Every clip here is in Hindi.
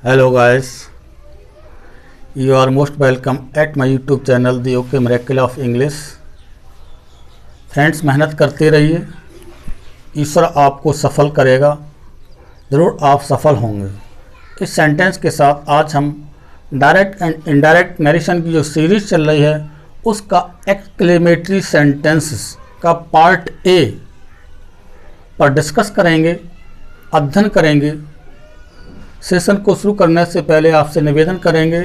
Hello guys, you are most welcome at my YouTube channel The OK Miracle of English। Friends, मेहनत करते रहिए, ईश्वर आपको सफल करेगा, ज़रूर आप सफल होंगे। इस सेंटेंस के साथ आज हम डायरेक्ट एंड इनडायरेक्ट नरेशन की जो सीरीज़ चल रही है उसका एक्सक्लेमेटरी सेंटेंसेस का पार्ट ए पर डिस्कस करेंगे, अध्ययन करेंगे। सेशन को शुरू करने से पहले आपसे निवेदन करेंगे,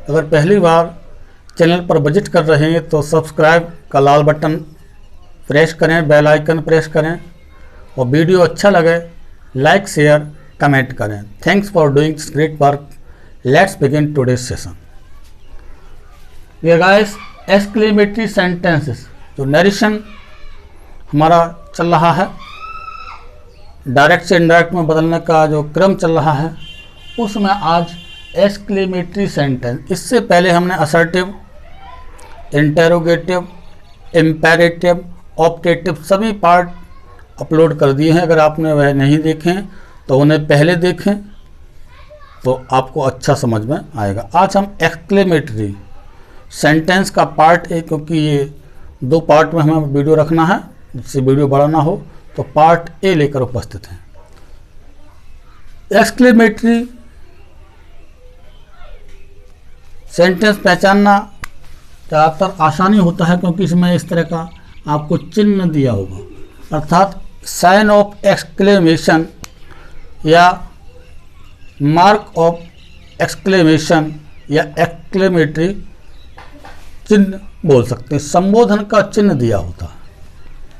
अगर पहली बार चैनल पर विजिट कर रहे हैं तो सब्सक्राइब का लाल बटन प्रेस करें, बेल आइकन प्रेस करें और वीडियो अच्छा लगे लाइक शेयर कमेंट करें। Thanks for doing this great work. Let's begin today's session. ये गाइस एक्सक्लेमेटरी सेंटेंसेस जो नरेशन हमारा चल रहा है, डायरेक्ट से इनडायरेक्ट में बदलने का जो क्रम चल रहा है उसमें आज एक्सक्लेमेटरी सेंटेंस। इससे पहले हमने असर्टिव, इंटेरोगेटिव, इम्पेरेटिव, ऑप्टेटिव सभी पार्ट अपलोड कर दिए हैं। अगर आपने वह नहीं देखें तो उन्हें पहले देखें तो आपको अच्छा समझ में आएगा। आज हम एक्सक्लेमेटरी सेंटेंस का पार्ट ए, क्योंकि ये दो पार्ट में हमें वीडियो रखना है जिससे वीडियो बड़ा ना हो, तो पार्ट ए लेकर उपस्थित हैं। एक्सक्लेमेटरी सेंटेंस पहचानना ज़्यादातर आसानी होता है क्योंकि इसमें इस तरह का आपको चिन्ह दिया होगा, अर्थात साइन ऑफ एक्सक्लेमेशन या मार्क ऑफ एक्सक्लेमेशन या एक्सक्लेमेटरी चिन्ह बोल सकते हैं। संबोधन का चिन्ह दिया होता है,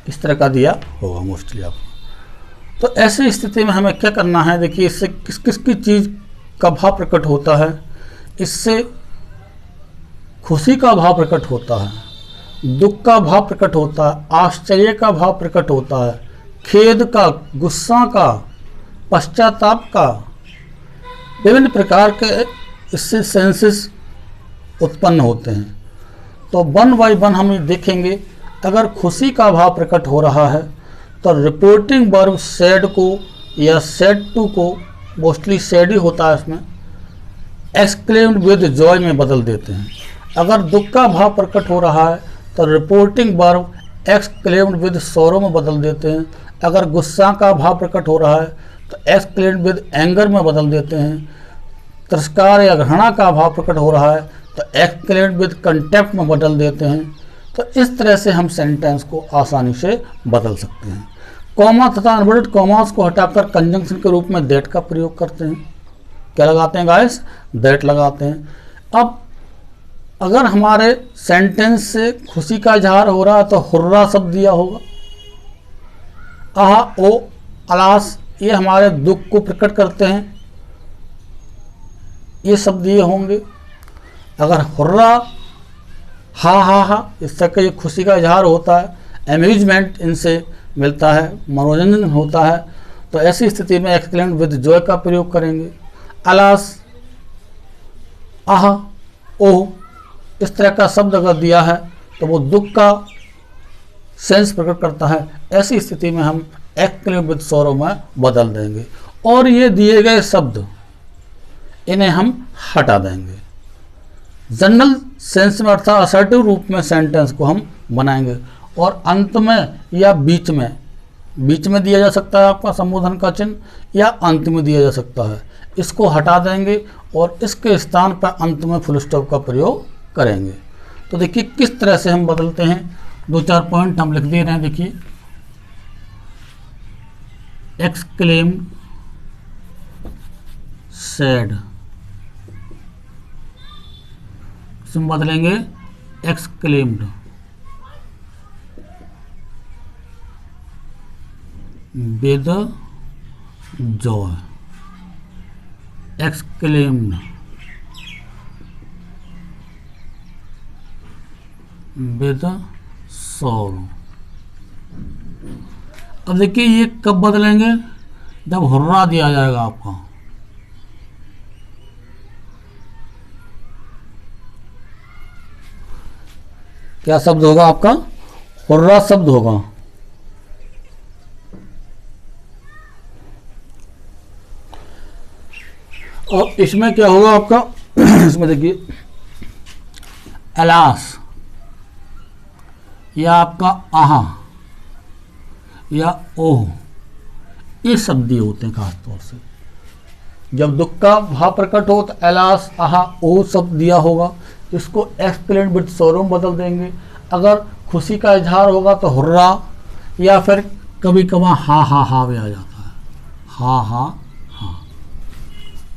इस तरह का दिया होगा मोस्टली आपको। तो ऐसी स्थिति में हमें क्या करना है, देखिए इससे किस किस की चीज़ का भाव प्रकट होता है। इससे खुशी का भाव प्रकट होता है, दुख का भाव प्रकट होता है, आश्चर्य का भाव प्रकट होता है, खेद का, गुस्सा का, पश्चाताप का, विभिन्न प्रकार के इससे सेंसेस उत्पन्न होते हैं। तो वन बाय वन हम देखेंगे। अगर खुशी का भाव प्रकट हो रहा है तो रिपोर्टिंग वर्ब सैड को या सैड टू को, मोस्टली सैड ही होता है इसमें, एक्सक्लेम्ड विद जॉय में बदल देते हैं। अगर दुख का भाव प्रकट हो रहा है तो reporting verb exclaimed with sorrow में बदल देते हैं। अगर गुस्सा का भाव प्रकट हो रहा है तो एक्सक्लेम्ड विद एंगर में बदल देते हैं। तिरस्कार या घृणा का भाव प्रकट हो रहा है तो एक्सक्लेम्ड विद कंटेम्प्ट में बदल देते हैं। तो इस तरह से हम सेंटेंस को आसानी से बदल सकते हैं। कॉमा तथा इन्वर्टेड कॉमास को हटाकर कंजंक्शन के रूप में दैट का प्रयोग करते हैं। क्या लगाते हैं गाइस? दैट लगाते हैं। अब अगर हमारे सेंटेंस से खुशी का इजहार हो रहा है तो हुर्रा शब्द दिया होगा। आहा, ओ, अलास ये हमारे दुख को प्रकट करते हैं, ये शब्द दिए होंगे। अगर हुर्रा, हा हा हा, इस तरह का ये खुशी का इजहार होता है, अम्यूजमेंट इनसे मिलता है, मनोरंजन होता है, तो ऐसी स्थिति में एक्सक्लेम्ड विद जॉय का प्रयोग करेंगे। अलास, आह, ओह इस तरह का शब्द अगर दिया है तो वो दुख का सेंस प्रकट करता है। ऐसी स्थिति में हम एक्सक्लेम्ड विद सॉरो में बदल देंगे और ये दिए गए शब्द इन्हें हम हटा देंगे। जनरल सेंस में अर्थात असर्टिव रूप में सेंटेंस को हम बनाएंगे और अंत में या बीच में दिया जा सकता है आपका संबोधन का चिन्ह या अंत में दिया जा सकता है। इसको हटा देंगे और इसके स्थान पर अंत में फुल स्टॉप का प्रयोग करेंगे। तो देखिए किस तरह से हम बदलते हैं, दो चार पॉइंट हम लिख दे रहे हैं। देखिए एक्सक्लेम सैड, इसमें बदलेंगे exclaimed, with Joy, exclaimed with sorrow. अब देखिए ये कब बदलेंगे, जब हुर्रा दिया जाएगा आपका। क्या शब्द होगा आपका? हुर्रा शब्द होगा। और इसमें क्या होगा आपका इसमें देखिए अलास या आपका आहा या ओह, ये शब्द होते हैं खास तौर से। जब दुख का भाव प्रकट हो तो अलास आहा ओह शब्द दिया होगा, इसको एक्सक्लेम विद सॉरो में बदल देंगे। अगर खुशी का इजहार होगा तो हुर्रा, या फिर कभी कभार हा भी आ जाता है, हा,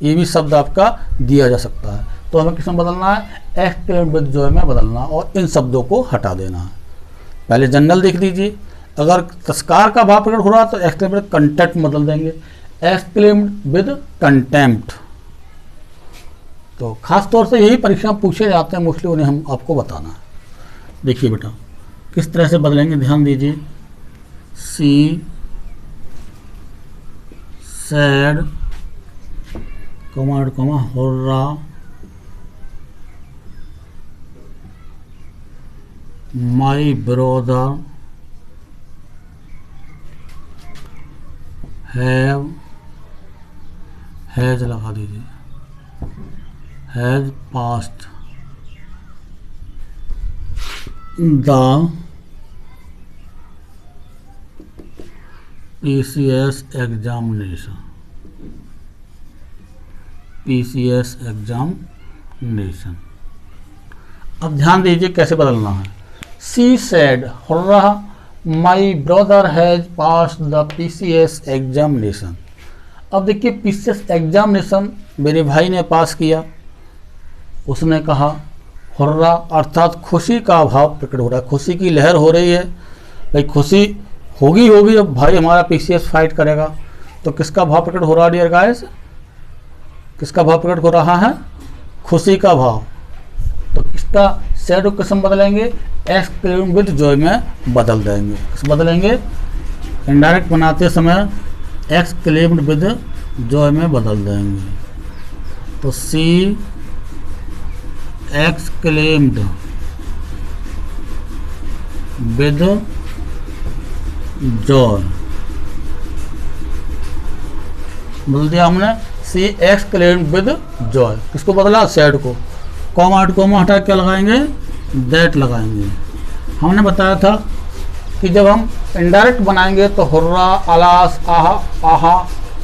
ये भी शब्द आपका दिया जा सकता है। तो हमें किसमें बदलना है? एक्सक्लेम विद जॉय में बदलना और इन शब्दों को हटा देना है। पहले जनरल देख लीजिए, अगर तिरस्कार का भाव प्रकट हो रहा है तो एक्सक्लेम विद कंटेम्प्ट बदल देंगे, एक्सक्लेम विद कंटेम्प्ट। तो खास तौर से यही परीक्षा पूछे जाते हैं मोस्टली, उन्हें हम आपको बताना है। देखिए बेटा किस तरह से बदलेंगे, ध्यान दीजिए। सी सैड कमा हुर्रा माई ब्रदर हैज लगा दीजिए, has passed the PCS examination, PCS examination. अब ध्यान दीजिए कैसे बदलना है। She said hurrah my brother has passed the PCS examination. अब देखिए PCS एग्जामिनेशन मेरे भाई ने पास किया, उसने कहा हुर्रा अर्थात खुशी का भाव प्रकट हो रहा है, खुशी की लहर हो रही है भाई, खुशी होगी अब भाई हमारा PCS फाइट करेगा। तो किसका भाव प्रकट हो रहा है डियर गाइस? किसका भाव प्रकट हो रहा है? खुशी का भाव। तो किसका सैड किस्म बदलेंगे? एक्सक्लेम विद जॉय में बदल देंगे। किस बदलेंगे? इनडायरेक्ट बनाते समय एक्सक्लेम्ड विद जॉय में बदल देंगे। तो सी एक्सक्लेम्ड विद जॉय बदल दिया हमने, सी एक्सक्लेम्ड विद जॉय। किसको बदला? सैड को। कॉमा हटा क्या लगाएंगे? दैट लगाएंगे। हमने बताया था कि जब हम इनडायरेक्ट बनाएंगे तो हुर्रा, अलास, आहा,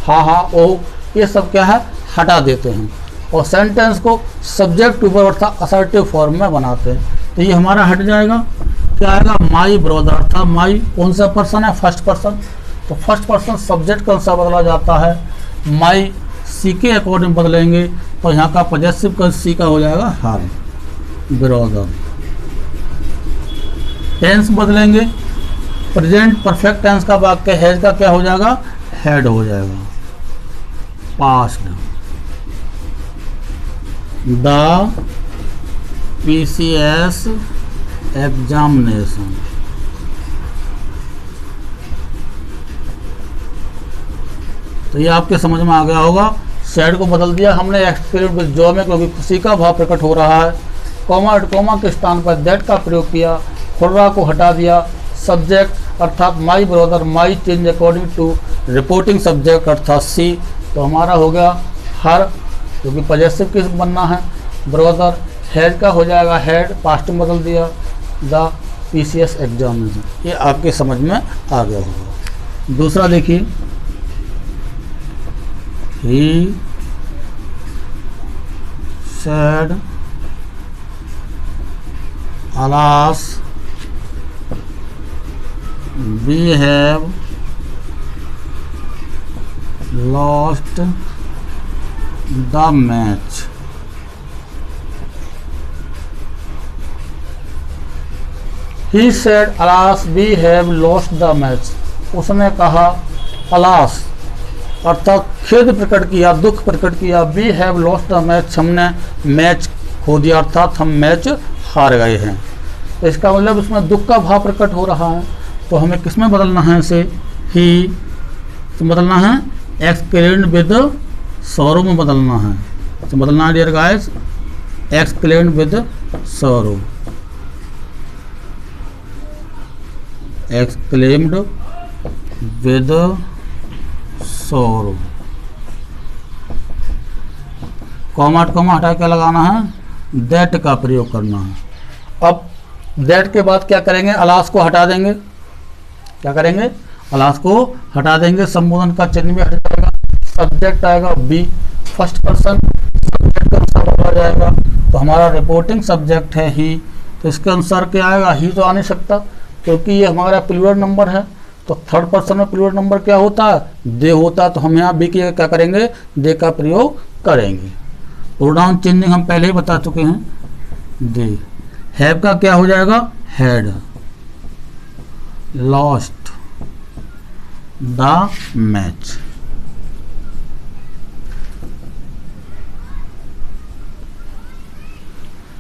हा, ओ, ये सब क्या है? हटा देते हैं और सेंटेंस को सब्जेक्ट ऊपर अर्थात असर्टिव फॉर्म में बनाते हैं। तो ये हमारा हट जाएगा, क्या आएगा? My brother. अर्थात माई कौन सा पर्सन है? First person. तो फर्स्ट पर्सन सब्जेक्ट कौन सा बदला जाता है? माई। सी के अकॉर्डिंग बदलेंगे तो यहाँ का पॉजेसिव का सी का हो जाएगा हर ब्रदर। टेंस बदलेंगे, प्रेजेंट परफेक्ट टेंस का वाक्य हैज का क्या हो जाएगा? हैड हो जाएगा। Past the PCS examination. तो ये आपके समझ में आ गया होगा। सैड को बदल दिया हमने एक्सक्लेम्ड विद जॉय में, क्योंकि खुशी का भाव प्रकट हो रहा है। कॉमा के स्थान पर दैट का प्रयोग किया, हुर्रा को हटा दिया। सब्जेक्ट अर्थात my brother, my change according to reporting subject अर्थात सी। तो हमारा हो गया हर, क्योंकि पॉजेसिव किस बनना है? ब्रदर। हैड का हो जाएगा हैड, पास्ट में बदल दिया द PCS एग्जामिनेशन। ये आपके समझ में आ गया होगा। दूसरा देखिए, ही said alas we have lost the match। He said alas we have lost the match। उसने कहा alas अर्थात खेद प्रकट किया, दुख प्रकट किया। We have lost the match, हमने मैच खो दिया अर्थात हम मैच हार गए हैं। तो इसका मतलब इसमें दुख का भाव प्रकट हो रहा है। तो हमें किस में बदलना है? इसे ही तो बदलना है, एक्सक्लेम्ड विद सॉरो में बदलना है। तो बदलना है dear guys, exclaimed with sorrow, exclaimed with sorrow. Comma हटा के लगाना है, दैट का प्रयोग करना है। अब दैट के बाद क्या करेंगे, अलास को हटा देंगे। क्या करेंगे, अलास को हटा देंगे, संबोधन का चिन्ह भी हट जाएगा, सब्जेक्ट आएगा बी, फर्स्ट पर्सन, सब्जेक्ट के अनुसार बोला जाएगा। तो हमारा रिपोर्टिंग सब्जेक्ट है ही, तो इसके अनुसार क्या आएगा, ही तो आ नहीं सकता क्योंकि ये हमारा प्लूरल नंबर है। तो थर्ड पर्सन में प्लूरल नंबर क्या होता है, दे होता है। तो हम यहाँ बी की क्या करेंगे, दे का प्रयोग करेंगे। प्रोनाउन चेंजिंग हम पहले ही बता चुके हैं, दे। हैव का क्या हो जाएगा, had, lost the match.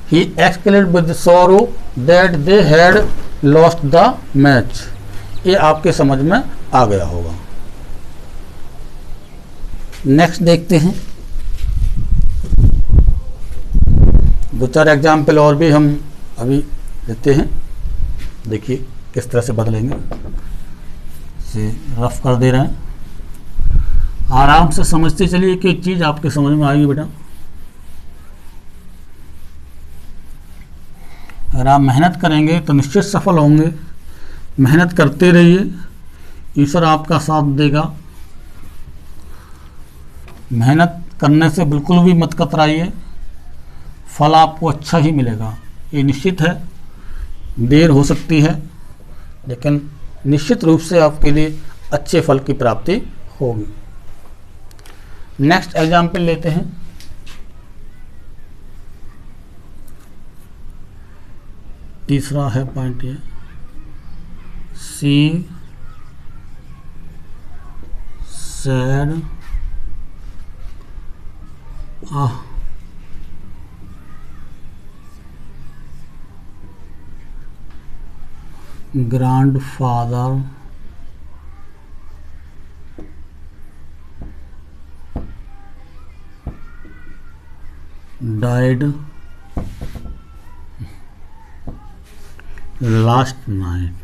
He exclaimed with sorrow that they had lost the match। ये आपके समझ में आ गया होगा। नेक्स्ट देखते हैं, दो चार एग्जाम्पल और भी हम अभी देते हैं। देखिए किस तरह से बदलेंगे, से रफ कर दे रहे हैं। आराम से समझते चलिए कि चीज़ आपके समझ में आएगी बेटा। अगर आप मेहनत करेंगे तो निश्चित सफल होंगे। मेहनत करते रहिए, ईश्वर आपका साथ देगा। मेहनत करने से बिल्कुल भी मत कतराइए, फल आपको अच्छा ही मिलेगा, ये निश्चित है। देर हो सकती है लेकिन निश्चित रूप से आपके लिए अच्छे फल की प्राप्ति होगी। नेक्स्ट एग्जाम्पल लेते हैं। तीसरा है पॉइंट ये, सी sad grandfather died last night।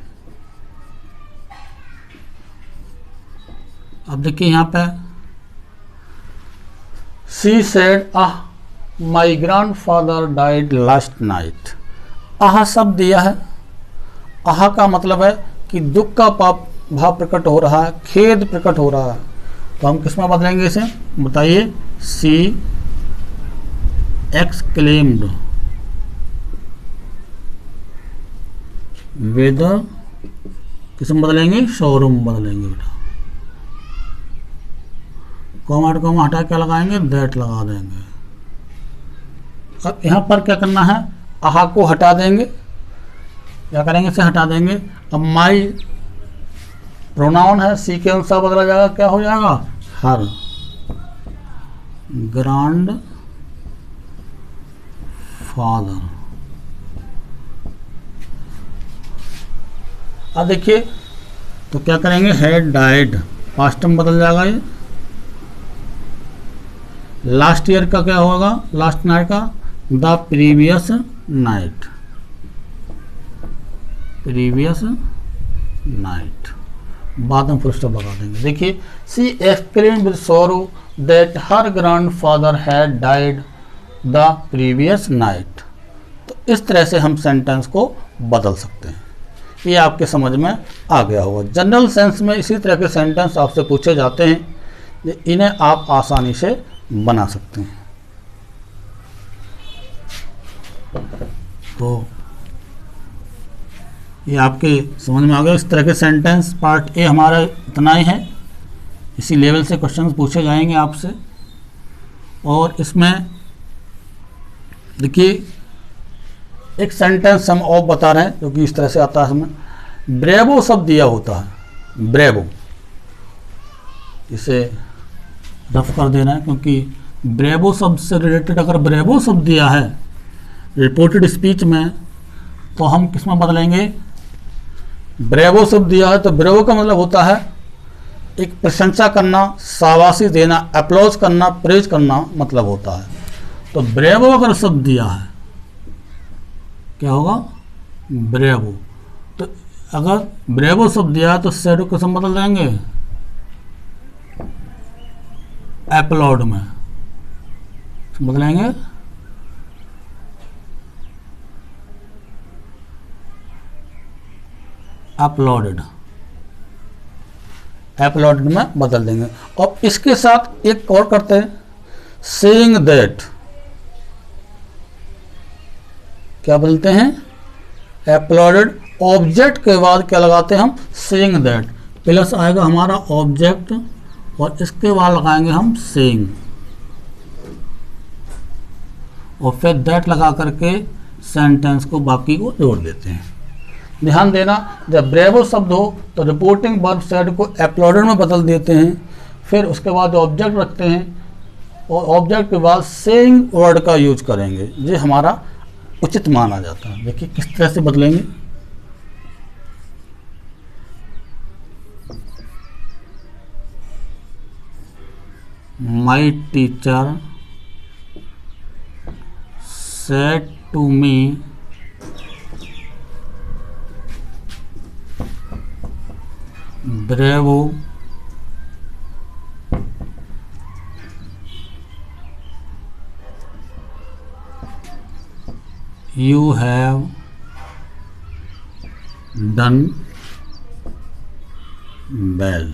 अब देखिए यहाँ पे she said my grandfather died last night। आह शब्द दिया है। आह का मतलब है कि दुख का भाव प्रकट हो रहा है, खेद प्रकट हो रहा है। तो हम किस में बदलेंगे इसे, बताइए। सी एक्सक्लेम्ड विद, किस में बदलेंगे, शोरूम बदलेंगे बेटा। कॉमा हटा क्या लगाएंगे, दैट लगा देंगे। अब यहाँ पर क्या करना है, आहा को हटा देंगे। क्या करेंगे, इसे हटा देंगे। अब माई प्रोनाउन है, सी के अनुसार बदला जाएगा, क्या हो जाएगा, हर ग्रांड फादर। अब देखिए तो क्या करेंगे, हैड डाइड, पास्ट में बदल जाएगा ये। लास्ट ईयर का क्या होगा, लास्ट नाइट का the previous night, previous night, बाद में फुल स्टॉप लगा देंगे। देखिए she exclaimed with sorrow that her grandfather had died the previous night. तो इस तरह से हम सेंटेंस को बदल सकते हैं। ये आपके समझ में आ गया होगा। जनरल सेंस में इसी तरह के सेंटेंस आपसे पूछे जाते हैं, इन्हें आप आसानी से बना सकते हैं। तो ये आपके समझ में आ गया। इस तरह के सेंटेंस पार्ट ए हमारा इतना ही है। इसी लेवल से क्वेश्चंस पूछे जाएंगे आपसे। और इसमें देखिए एक सेंटेंस हम और बता रहे हैं जो कि इस तरह से आता है। हमें ब्रेवो शब्द दिया होता है, ब्रेवो, इसे रफ कर देना है क्योंकि ब्रेवो शब्द से रिलेटेड अगर ब्रेवो शब्द दिया है रिपोर्टेड स्पीच में तो हम किस में बदलेंगे, ब्रेवो शब्द दिया है तो ब्रेवो का मतलब होता है एक प्रशंसा करना, शाबाशी देना, अप्लॉज करना, प्रेज करना मतलब होता है। तो ब्रेवो अगर शब्द दिया है क्या होगा, ब्रेवो। तो अगर ब्रेवो शब्द दिया है तो सैड को हम बदल देंगे अपलॉड में, बदलेंगे अपलोडेड, अपलोडेड में बदल देंगे। और इसके साथ एक और करते हैं, सेइंग दैट, क्या बोलते हैं, अपलोडेड। ऑब्जेक्ट के बाद क्या लगाते हैं हम, सेइंग दैट, प्लस आएगा हमारा ऑब्जेक्ट और इसके बाद लगाएंगे हम सेइंग, और फिर दैट लगा करके सेंटेंस को बाकी को जोड़ देते हैं। ध्यान देना, जब ब्रेवो शब्द हो तो रिपोर्टिंग वर्ब सेड को अपलोडेड में बदल देते हैं, फिर उसके बाद ऑब्जेक्ट रखते हैं और ऑब्जेक्ट के बाद सेइंग वर्ड का यूज करेंगे, ये हमारा उचित माना जाता है। देखिए किस तरह से बदलेंगे। My teacher said to me bravo you have done well.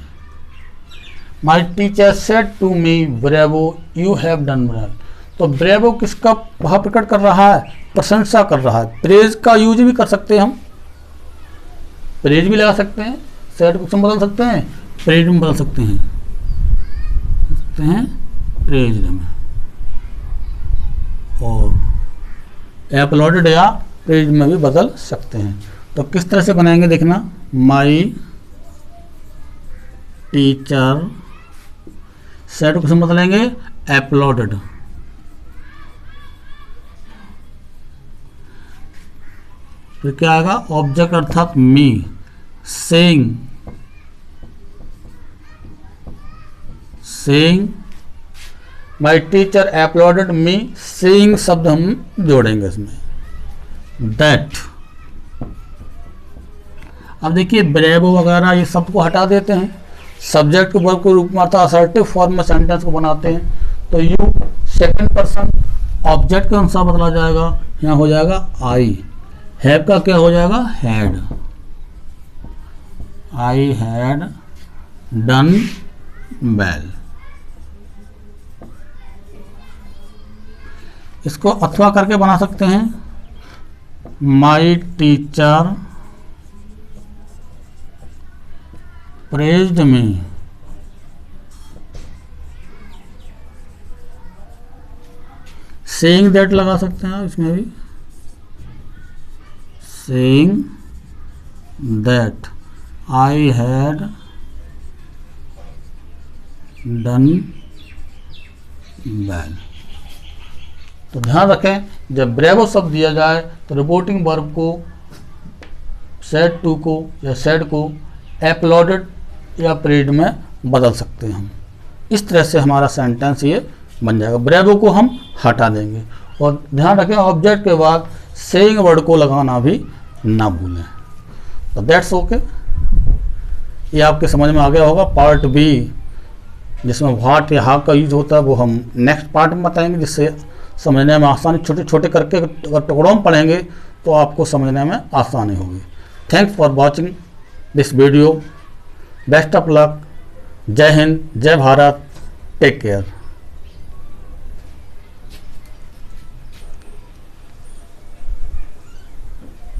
My teacher said to me, bravo, you have done well. तो ब्रेवो किसका भाव प्रकट कर रहा है, प्रशंसा कर रहा है। प्रेज का यूज भी कर सकते हैं हम, प्रेज भी लगा सकते हैं, सेड को बदल सकते हैं, प्रेज में बदल सकते हैं, प्रेज में, और अपलोडेड या पेज में भी बदल सकते हैं। तो किस तरह से बनाएंगे देखना, माई टीचर सेड को बदलेंगे अपलोडेड, फिर क्या आएगा ऑब्जेक्ट अर्थात me, saying my teacher uploaded me, saying शब्द हम जोड़ेंगे इसमें, दैट। अब देखिए ब्रेवो वगैरह ये सब को हटा देते हैं, सब्जेक्ट के वर्ब के रूप में अर्थात असर्टिव फॉर्म में सेंटेंस को बनाते हैं। तो यू सेकंड पर्सन ऑब्जेक्ट के अनुसार बदला जाएगा, यहाँ हो जाएगा आई, हैव का क्या हो जाएगा had, I had done well. इसको अथवा करके बना सकते हैं, my teacher praised me, saying that लगा सकते हैं इसमें भी, saying that I had done well. तो ध्यान रखें, जब ब्रेवो शब्द दिया जाए तो रिपोर्टिंग वर्ब को सेड टू को या सेड को अपलोडेड या प्रेड में बदल सकते हैं हम। इस तरह से हमारा सेंटेंस ये बन जाएगा। ब्रेवो को हम हटा देंगे और ध्यान रखें ऑब्जेक्ट के बाद सेइंग वर्ड को लगाना भी ना भूलें। तो दैट्स ओके, ये आपके समझ में आ गया होगा। पार्ट बी जिसमें व्हाट या हाउ का यूज होता है वो हम नेक्स्ट पार्ट में बताएंगे, जिससे समझने में आसानी, छोटे छोटे करके अगर टुकड़ों में पढ़ेंगे तो आपको समझने में आसानी होगी। Thanks for watching this video, best of luck, जय हिंद, जय भारत, टेक केयर।